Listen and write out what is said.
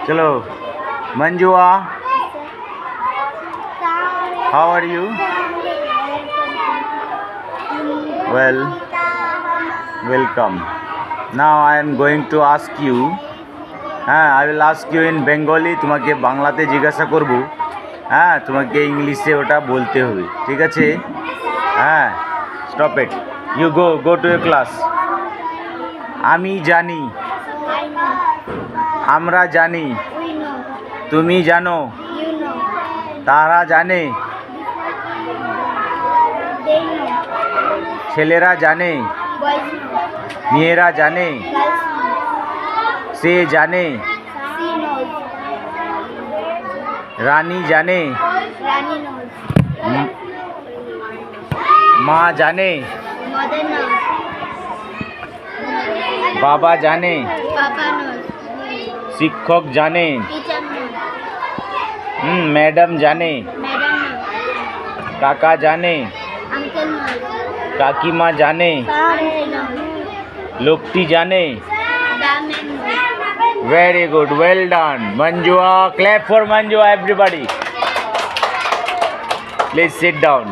चलो मंजुआ, how are you? Well, welcome. Now I am going to ask you. I will ask you in Bengali. তোমাকে বাংলাতে জিজ্ঞাসা করব। তোমাকে ইংলিশে ওটা বলতে হবে, ঠিক আছে? Stop it. You go to your class. আমি জানি, আমরা জানি, তুমি জানো, তারা জানে, ছেলেরা জানে, মেয়েরা জানে, সে জানে, রানী জানে, মা জানে, বাবা জানে, শিক্ষক জানে, ম্যাডাম জানে, কাকা জানে, কাকিমা জানে, লোকটি জানে। Very good, well done, Manjua. Clap for Manjua, everybody. Please sit down.